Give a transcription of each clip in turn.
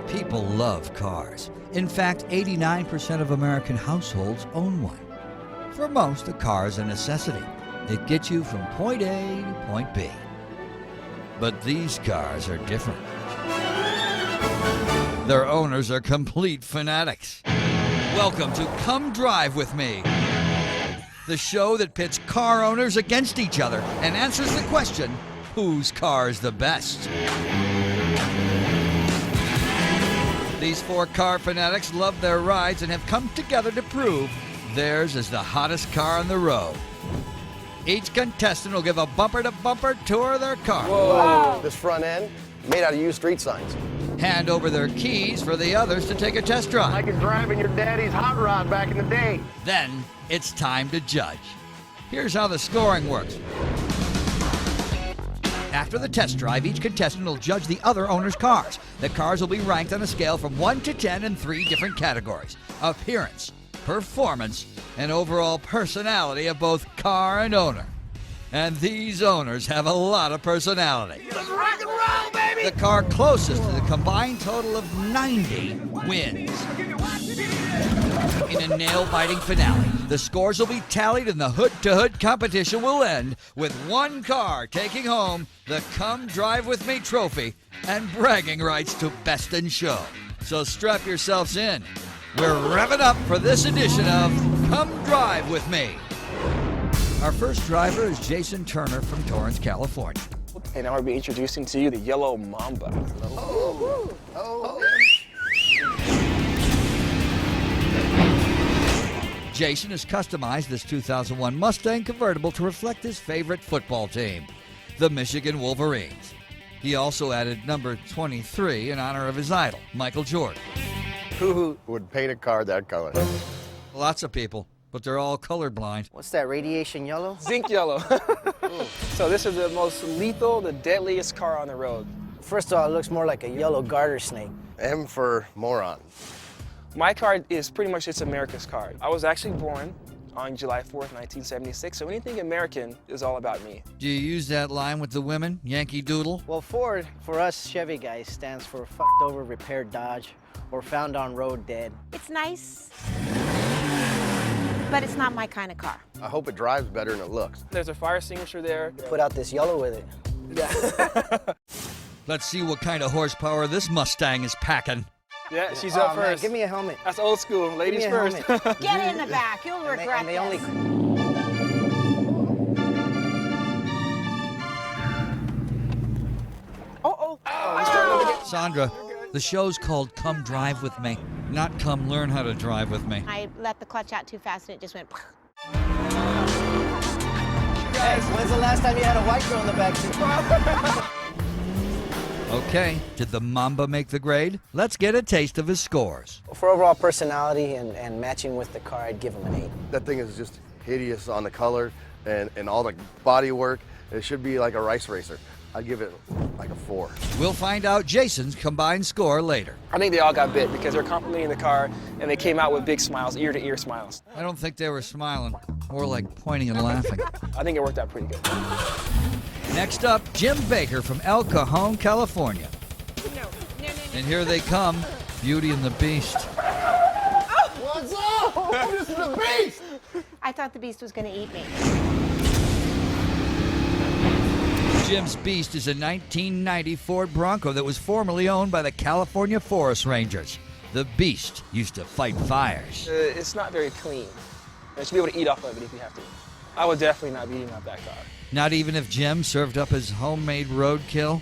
People love cars. In fact, 89% of American households own one. For most, a car is a necessity. It gets you from point A to point B. But these cars are different. Their owners are complete fanatics. Welcome to Come Drive With Me, the show that pits car owners against each other and answers the question, whose car is the best? These four car fanatics love their rides and have come together to prove theirs is the hottest car on the road. Each contestant will give a bumper-to-bumper tour of their car. Whoa! This front end, made out of used street signs. Hand over their keys for the others to take a test drive. Like driving your daddy's hot rod back in the day. Then it's time to judge. Here's how the scoring works. After the test drive, each contestant will judge the other owner's cars. The cars will be ranked on a scale from 1 to 10 in 3 different categories: appearance, performance, and overall personality of both car and owner. And these owners have a lot of personality. Let's rock and roll, baby! The car closest to the combined total of 90 wins. In a nail-biting finale, the scores will be tallied and the hood-to-hood competition will end with one car taking home the Come Drive With Me trophy and bragging rights to Best in Show. So strap yourselves in. We're revving up for this edition of Come Drive With Me. Our first driver is Jason Turner from Torrance, California. And now we'll be introducing to you the yellow Mamba. Jason has customized this 2001 Mustang convertible to reflect his favorite football team, the Michigan Wolverines. He also added number 23 in honor of his idol, Michael Jordan. Who would paint a car that color? Lots of people, but they're all colorblind. What's that, radiation yellow? Zinc yellow. So this is the most lethal, the deadliest car on the road. First of all, it looks more like a yellow garter snake. M for moron. My car is pretty much, it's America's car. I was actually born on July 4th, 1976, so anything American is all about me. Do you use that line with the women, Yankee Doodle? Well, Ford, for us Chevy guys, stands for fucked over repaired Dodge or found on road dead. It's nice, but it's not my kind of car. I hope it drives better than it looks. There's a fire extinguisher there. Put out this yellow with it. Yeah. Let's see what kind of horsepower this Mustang is packing. Yeah, she's up Man, first. give me a helmet. That's old school. Ladies Give me a first. helmet. Get in the back, you'll regret And they only... this. Sandra, the show's called Come Drive With Me, not Come Learn How to Drive With Me. I let the clutch out too fast and it just went. Hey, when's the last time you had a white girl in the backseat? Okay, did the Mamba make the grade? Let's get a taste of his scores. For overall personality and matching with the car, I'd give him an 8. That thing is just hideous on the color and all the body work. It should be like a rice racer. I'd give it like a 4. We'll find out Jason's combined score later. I think they all got bit because they're complimenting the car and they came out with big smiles, ear-to-ear smiles. I don't think they were smiling, more like pointing and laughing. I think it worked out pretty good. Next up, Jim Baker from El Cajon, California. And here they come, Beauty and the Beast. What's up? This is the beast! I thought the beast was going to eat me. Jim's Beast is a 1990 Ford Bronco that was formerly owned by the California Forest Rangers. The Beast used to fight fires. It's not very clean. You should be able to eat off of it if you have to. I would definitely not be eating off that car. Not even if Jim served up his homemade roadkill?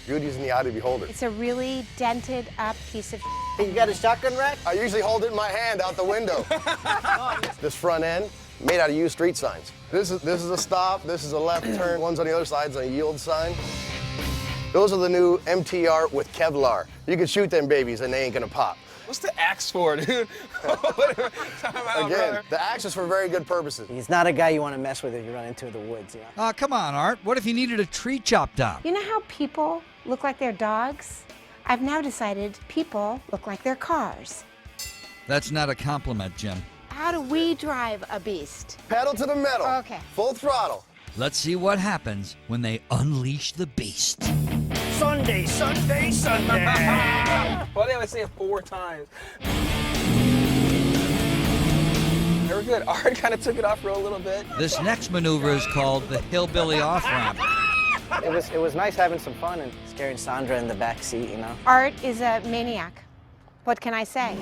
Beauty's in the eye of the beholder. It's a really dented up piece of Hey, you got a shotgun rack? I usually hold it in my hand out the window. This front end, made out of used street signs. This is a stop, this is a left turn, one's on the other side's a yield sign. Those are the new MTR with Kevlar. You can shoot them babies and they ain't gonna pop. What's the axe for, dude? Again, the axe is for very good purposes. He's not a guy you want to mess with if you run into the woods, you know? Come on, Art. What if you needed a tree chopped down? You know how people look like their dogs? I've now decided people look like their cars. That's not a compliment, Jim. How do we drive a beast? Pedal to the metal. Okay. Full throttle. Let's see what happens when they unleash the beast. Sunday, Sunday, Sunday. Well, they always say it 4 times. They were good. Art kind of took it off for a little bit. This next maneuver is called the hillbilly off-ramp. It was nice having some fun and scaring Sandra in the back seat, you know. Art is a maniac. What can I say?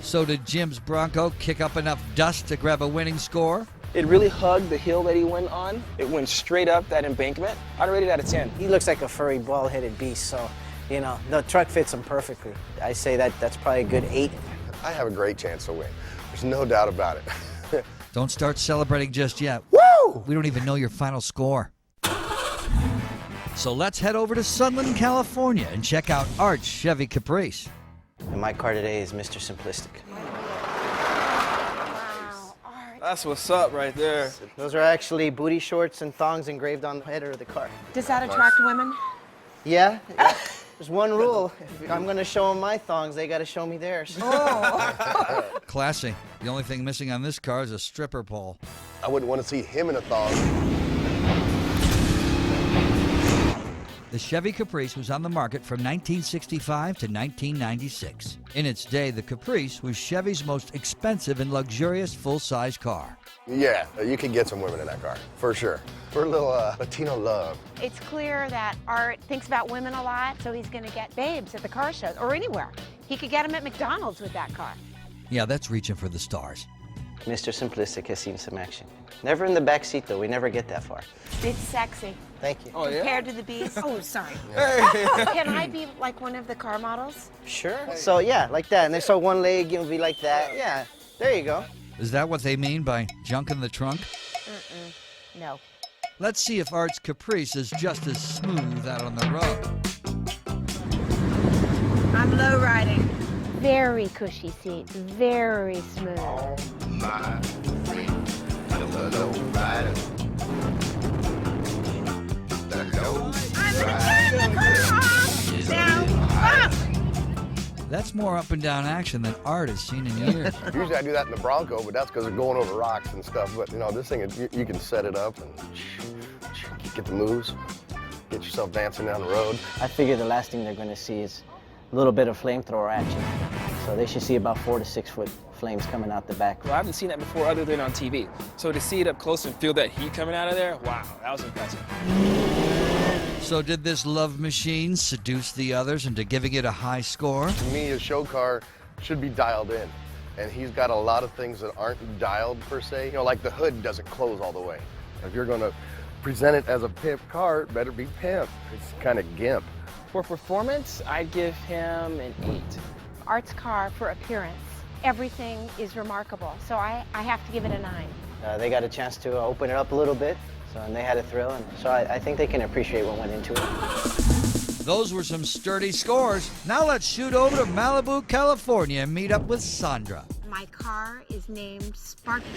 So did Jim's Bronco kick up enough dust to grab a winning score? It really hugged the hill that he went on. It went straight up that embankment. I'd rate it out of 10. He looks like a furry, bald-headed beast, so, you know, the truck fits him perfectly. I say that's probably a good 8. I have a great chance to win. There's no doubt about it. Don't start celebrating just yet. Woo! We don't even know your final score. So let's head over to Sunland, California and check out Art's Chevy Caprice. And my car today is Mr. Simplistic. Wow, Art. That's what's up right there. Those are actually booty shorts and thongs engraved on the header of the car. Does that attract women? Yeah. There's one rule. If I'm going to show them my thongs, they got to show me theirs. Classy. The only thing missing on this car is a stripper pole. I wouldn't want to see him in a thong. The Chevy Caprice was on the market from 1965 to 1996. In its day, the Caprice was Chevy's most expensive and luxurious full-size car. Yeah, you could get some women in that car, for sure. For a little Latino love. It's clear that Art thinks about women a lot, so he's going to get babes at the car shows or anywhere. He could get them at McDonald's with that car. Yeah, that's reaching for the stars. Mr. Simplistic has seen some action. Never in the back seat, though. We never get that far. It's sexy. Thank you. Oh, yeah? Compared to the beast. Oh, sorry. Can I be like one of the car models? Sure. So, yeah, like that. And then so one leg, you'll be like that. Yeah, there you go. Is that what they mean by junk in the trunk? No. Let's see if Art's Caprice is just as smooth out on the road. I'm low riding. Very cushy seat. Very smooth. That's more up and down action than Art has seen in years. Usually I do that in the Bronco, but that's because they're going over rocks and stuff. But, you know, this thing, you can set it up and get the moves, get yourself dancing down the road. I figure the last thing they're going to see is a little bit of flamethrower action. So they should see about 4 to 6 foot flames coming out the back. Well, I haven't seen that before other than on TV. So to see it up close and feel that heat coming out of there, wow, that was impressive. So did this love machine seduce the others into giving it a high score? To me, a show car should be dialed in. And he's got a lot of things that aren't dialed per se. You know, like the hood doesn't close all the way. If you're going to present it as a pimp car, it better be pimp. It's kind of gimp. For performance, I'd give him an 8. Art's car for appearance. Everything is remarkable. So I have to give it a 9. They got a chance to open it up a little bit, and they had a thrill. And so I think they can appreciate what went into it. Those were some sturdy scores. Now let's shoot over to Malibu, California and meet up with Sandra. My car is named Sparky.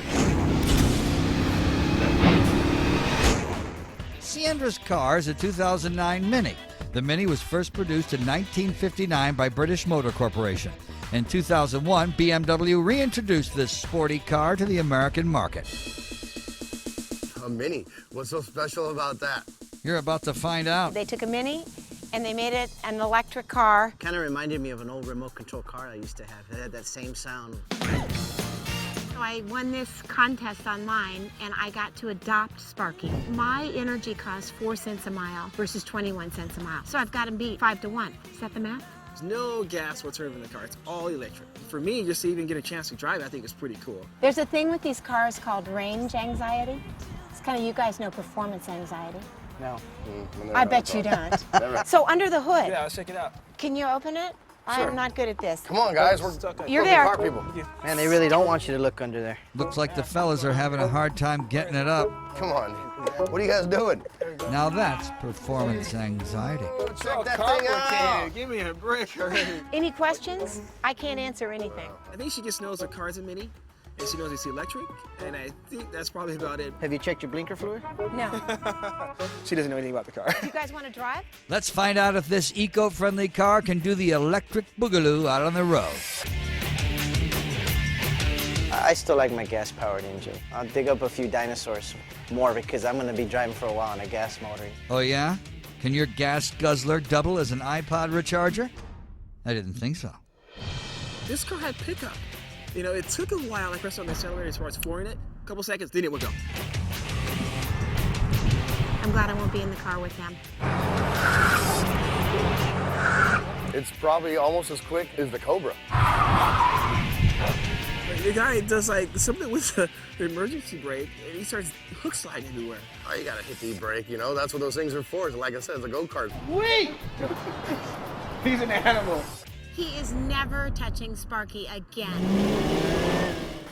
Sandra's car is a 2009 Mini. The Mini was first produced in 1959 by British Motor Corporation. In 2001, BMW reintroduced this sporty car to the American market. A Mini. What's so special about that? You're about to find out. They took a Mini and they made it an electric car. Kind of reminded me of an old remote control car I used to have. It had that same sound. So I won this contest online and I got to adopt Sparky. My energy costs 4 cents a mile versus 21 cents a mile. So I've got him beat 5 to 1. Is that the math? There's no gas whatsoever in the car. It's all electric. For me, just to even get a chance to drive, I think it's pretty cool. There's a thing with these cars called range anxiety. It's kind of, you guys know performance anxiety. No. I bet you don't. So under the hood, Yeah, let's check it out. can you open it? I'm not good at this. Come on, guys. We're You're we're there. car people. Man, they really don't want you to look under there. Looks like the fellas are having a hard time getting it up. Come on. What are you guys doing? Now that's performance anxiety. Check that thing out. Give me a break already. Any questions? I can't answer anything. I think she just knows the car's a Mini, and she knows it's electric, and I think that's probably about it. Have you checked your blinker fluid? No. She doesn't know anything about the car. You guys want to drive? Let's find out if this eco-friendly car can do the electric boogaloo out on the road. I still like my gas-powered engine. I'll dig up a few dinosaurs more because I'm going to be driving for a while on a gas motor. Oh, yeah? Can your gas guzzler double as an iPod recharger? I didn't think so. This car had pickup. You know, it took a while. I pressed on the accelerator as far as flooring it. A couple seconds, then it would go. I'm glad I won't be in the car with them. It's probably almost as quick as the Cobra. The guy does like something with the emergency brake, and he starts hook sliding everywhere. Oh, you gotta hit the brake, you know? That's what those things are for. Like I said, it's a go-kart. Wait! He's an animal. He is never touching Sparky again.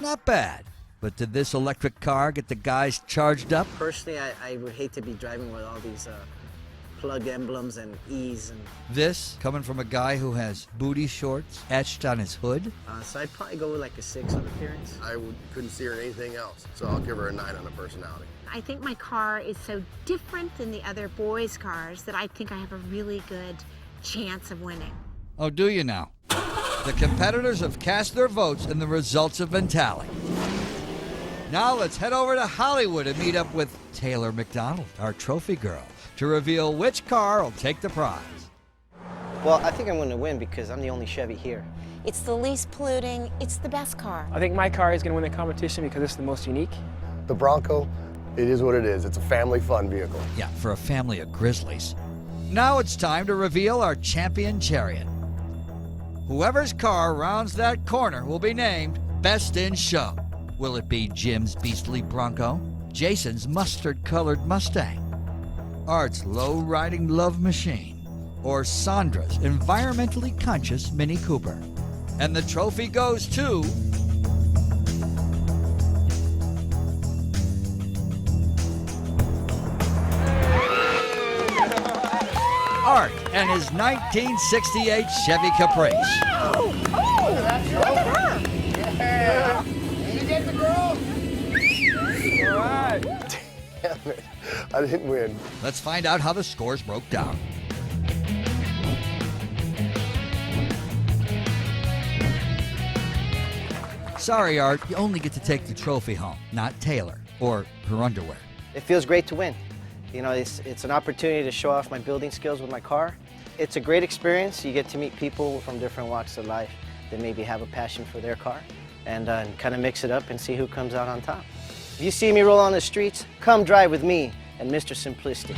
Not bad. But did this electric car get the guys charged up? Personally, I would hate to be driving with all these plug emblems and E's. And This coming from a guy who has booty shorts etched on his hood? so I'd probably go with like a 6 on appearance. Couldn't see her anything else, so I'll give her a 9 on the personality. I think my car is so different than the other boys' cars that I think I have a really good chance of winning. Oh, do you now? The competitors have cast their votes and the results have been tallied. Now let's head over to Hollywood and meet up with Taylor McDonald, our trophy girl, to reveal which car will take the prize. Well, I think I'm going to win because I'm the only Chevy here. It's the least polluting, it's the best car. I think my car is going to win the competition because it's the most unique. The Bronco, it is what it is. It's a family fun vehicle. Yeah, for a family of grizzlies. Now it's time to reveal our champion chariot. Whoever's car rounds that corner will be named Best in Show. Will it be Jim's beastly Bronco, Jason's mustard-colored Mustang, Art's low-riding love machine, or Sandra's environmentally conscious Mini Cooper? And the trophy goes to... Art and his 1968 Chevy Caprice. Damn it, I didn't win. Let's find out how the scores broke down. Sorry, Art, you only get to take the trophy home, not Taylor or her underwear. It feels great to win. You know, it's an opportunity to show off my building skills with my car. It's a great experience. You get to meet people from different walks of life that maybe have a passion for their car and kind of mix it up and see who comes out on top. If you see me roll on the streets, come drive with me and Mr. Simplistic.